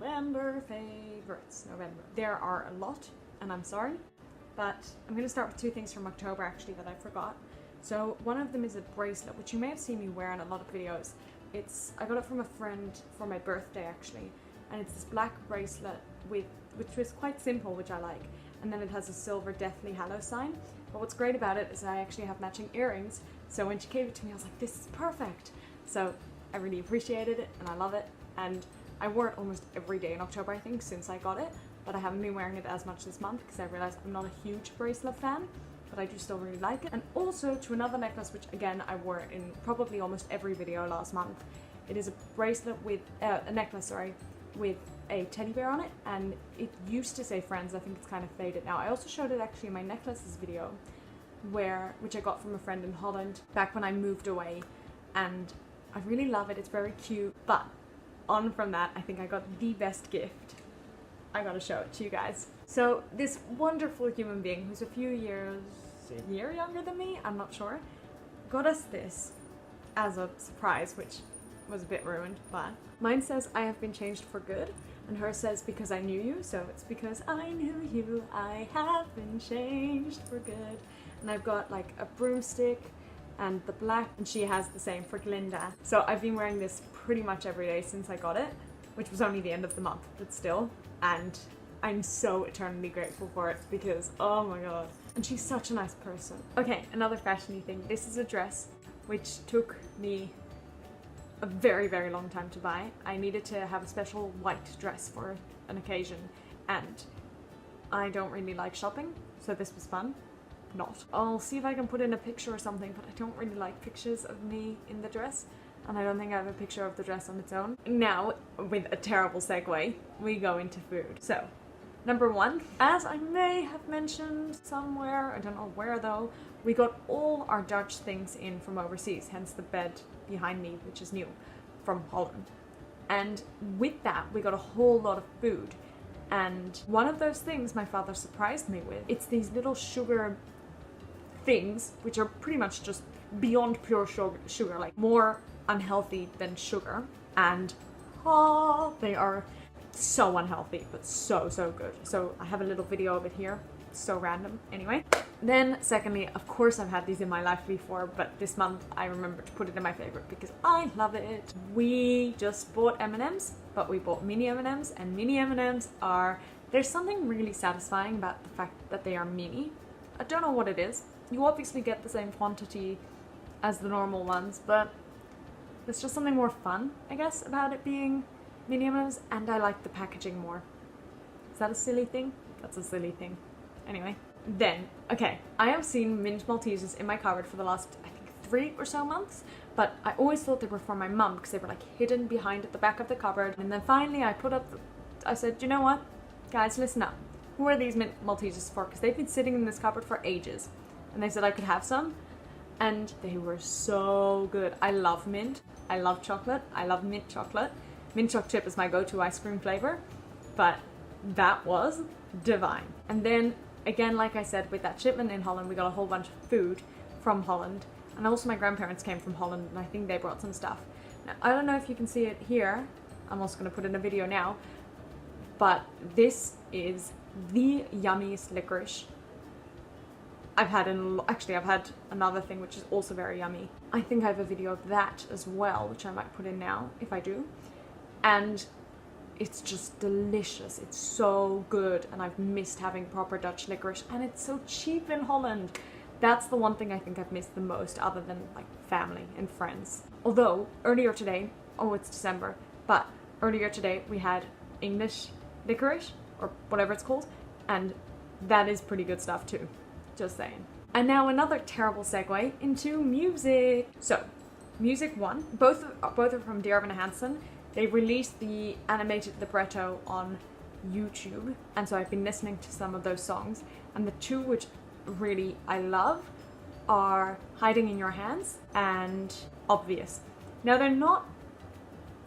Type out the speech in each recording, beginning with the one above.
November favorites. November. There are a lot, and I'm sorry, but I'm going to start with two things from October actually that I forgot. So one of them is a bracelet, which you may have seen me wear in a lot of videos. I got it from a friend for my birthday actually, and it's this black bracelet which was quite simple, which I like, and then it has a silver Deathly Hallows sign. But what's great about it is I actually have matching earrings, so when she gave it to me I was like, this is perfect. So I really appreciated it and I love it, and I wore it almost every day in October I think since I got it, but I haven't been wearing it as much this month because I realized I'm not a huge bracelet fan, but I do still really like it. And also to another necklace, which again I wore in probably almost every video last month. It is a bracelet with a necklace, sorry, with a teddy bear on it, and it used to say Friends. I think it's kind of faded now. I also showed it actually in my necklaces video, which I got from a friend in Holland back when I moved away, and I really love it. It's very cute. But on from that, I think I got the best gift. I gotta show it to you guys. So this wonderful human being who's a year younger than me, I'm not sure, got us this as a surprise, which was a bit ruined, but mine says I have been changed for good, and hers says because I knew you, so it's because I knew you, I have been changed for good. And I've got like a broomstick and the black, and she has the same for Glinda. So I've been wearing this pretty much every day since I got it, which was only the end of the month, but still, and I'm so eternally grateful for it because, oh my god. And she's such a nice person. Okay, another fashiony thing. This is a dress which took me a very, very long time to buy. I needed to have a special white dress for an occasion, and I don't really like shopping, so this was fun. Not. I'll see if I can put in a picture or something, but I don't really like pictures of me in the dress, and I don't think I have a picture of the dress on its own. Now, with a terrible segue, we go into food. So, number one, as I may have mentioned somewhere, I don't know where though, we got all our Dutch things in from overseas, hence the bed behind me, which is new, from Holland. And with that, we got a whole lot of food. And one of those things my father surprised me with, it's these little sugar things, which are pretty much just beyond pure sugar, like more unhealthy than sugar. And they are so unhealthy, but so good. So I have a little video of it here. It's so random. Anyway. Then secondly, of course I've had these in my life before, but this month I remember to put it in my favorite because I love it. We just bought M&Ms, but we bought mini M&Ms, and mini M&Ms there's something really satisfying about the fact that they are mini. I don't know what it is. You obviously get the same quantity as the normal ones, but there's just something more fun, I guess, about it being mini M&Ms, and I like the packaging more. Is that a silly thing? That's a silly thing. Anyway. Then, okay, I have seen mint Maltesers in my cupboard for the last, I think, 3 or so months, but I always thought they were for my mum because they were like hidden behind at the back of the cupboard. And then finally I said, you know what, guys, listen up. Who are these mint Maltesers for? Because they've been sitting in this cupboard for ages. And they said I could have some, and they were so good. I love mint, I love chocolate, I love mint chocolate. Mint chocolate chip is my go-to ice cream flavor, but that was divine. And then again, like I said, with that shipment in Holland, we got a whole bunch of food from Holland. And also my grandparents came from Holland, and I think they brought some stuff. Now, I don't know if you can see it here. I'm also going to put in a video now. But this is the yummiest licorice I've had I've had another thing which is also very yummy. I think I have a video of that as well, which I might put in now, if I do. And it's just delicious. It's so good, and I've missed having proper Dutch licorice, and it's so cheap in Holland. That's the one thing I think I've missed the most, other than like family and friends. Although earlier today, oh, it's December, but earlier today we had English licorice, or whatever it's called, and that is pretty good stuff too, just saying. And now another terrible segue into music. So, music one, both are from Dear Evan Hansen. They released the animated libretto on YouTube, and so I've been listening to some of those songs, and the two which really I love are Hiding in Your Hands and Obvious. Now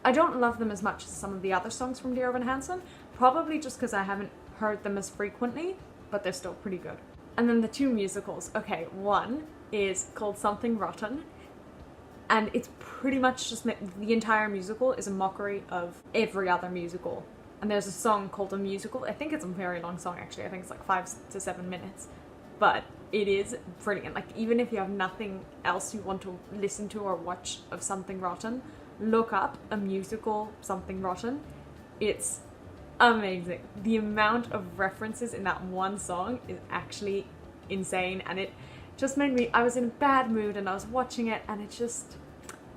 I don't love them as much as some of the other songs from Dear Evan Hansen, probably just because I haven't heard them as frequently, but they're still pretty good. And then the two musicals. Okay, one is called Something Rotten, and it's pretty much just the entire musical is a mockery of every other musical And there's a song called A Musical. I think it's a very long song actually. I think it's like 5 to 7 minutes. But it is brilliant. Like, even if you have nothing else you want to listen to or watch of Something Rotten, look up A Musical Something Rotten. It's amazing. The amount of references in that one song is actually insane, and it just made me, I was in a bad mood and I was watching it and it just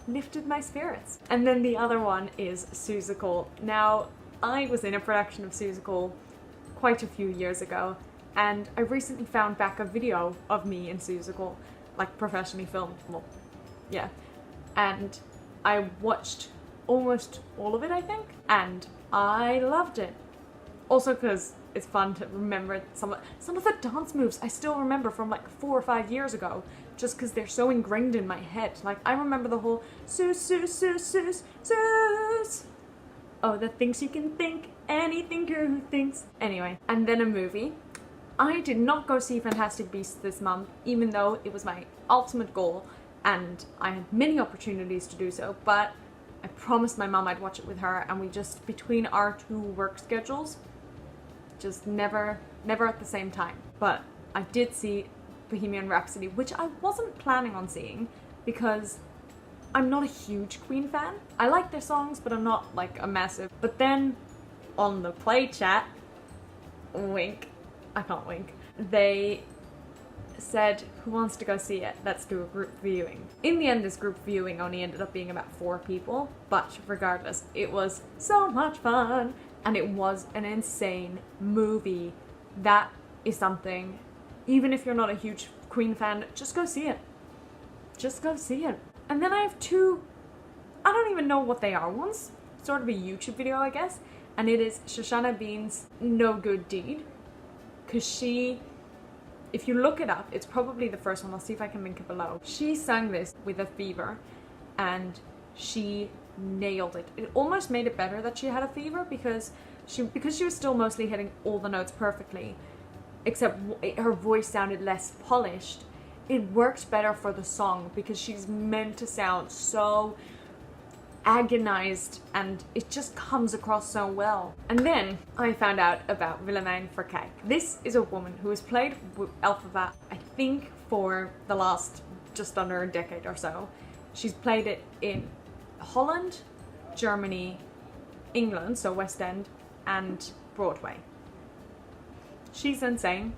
lifted my spirits. And then the other one is Seussical. Now, I was in a production of Seussical quite a few years ago, and I recently found back a video of me in Seussical, like professionally filmed. Well, yeah. And I watched almost all of it, I think, and I loved it. Also because it's fun to remember some of the dance moves I still remember from like 4 or 5 years ago, just because they're so ingrained in my head. Like, I remember the whole Seuss, Seuss, Seuss, Seuss, Seuss. Oh, the things you can think, any thinker who thinks. Anyway, and then a movie. I did not go see Fantastic Beasts this month, even though it was my ultimate goal, and I had many opportunities to do so, but I promised my mom I'd watch it with her, and we just, between our 2 work schedules, just never at the same time. But I did see Bohemian Rhapsody, which I wasn't planning on seeing because I'm not a huge Queen fan. I like their songs, but I'm not like a massive. But then on the play chat, wink, I can't wink, they said, who wants to go see it? Let's do a group viewing. In the end, this group viewing only ended up being about 4 people, but regardless, it was so much fun, and it was an insane movie. That is something, even if you're not a huge Queen fan, just go see it. Just go see it. And then I have 2, I don't even know what they are. One's sort of a YouTube video, I guess, and it is Shoshana Bean's No Good Deed, because she, if you look it up, it's probably the first one. I'll see if I can link it below. She sang this with a fever, and she nailed it. It almost made it better that she had a fever, because she was still mostly hitting all the notes perfectly, except her voice sounded less polished. It works better for the song because she's meant to sound so agonized, and it just comes across so well. And then I found out about Willemijn Verkijk. This is a woman who has played Elphaba, I think, for the last just under a decade or so. She's played it in Holland, Germany, England, so West End, and Broadway. She's insane,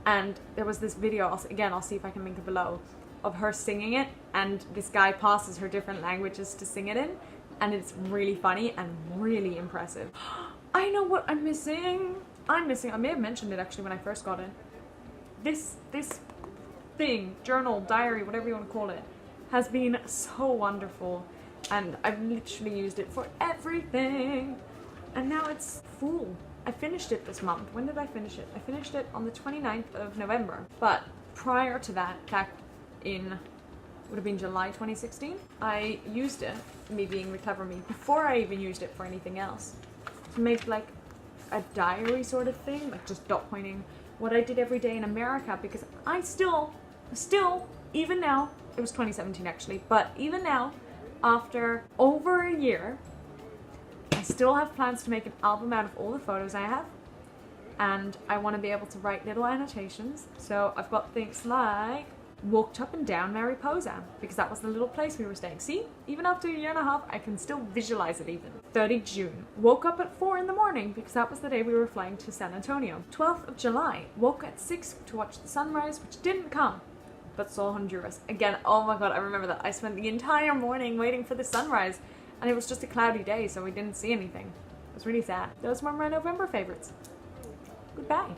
and there was this video, again, I'll see if I can link it below, of her singing it, and this guy passes her different languages to sing it in, and it's really funny and really impressive. I know what I'm missing. I may have mentioned it actually when I first got it. This thing, journal, diary, whatever you want to call it, has been so wonderful, and I've literally used it for everything, and now it's full. I finished it this month. When did I finish it? I finished it on the 29th of November. But prior to that, back in, would have been July 2016, I used it, me being the clever me, before I even used it for anything else, to make like a diary sort of thing, like just dot pointing what I did every day in America, because I still, even now, it was 2017 actually, but even now, after over a year, I still have plans to make an album out of all the photos I have, and I want to be able to write little annotations. So I've got things like walked up and down Mariposa, because that was the little place we were staying. See, even after a year and a half, I can still visualize it even. 30 June, woke up at 4 in the morning, because that was the day we were flying to San Antonio. 12th of July, woke at 6 to watch the sunrise, which didn't come, but saw Honduras. Again, oh my god, I remember that. I spent the entire morning waiting for the sunrise, and it was just a cloudy day, so we didn't see anything. It was really sad. Those were my November favorites. Goodbye.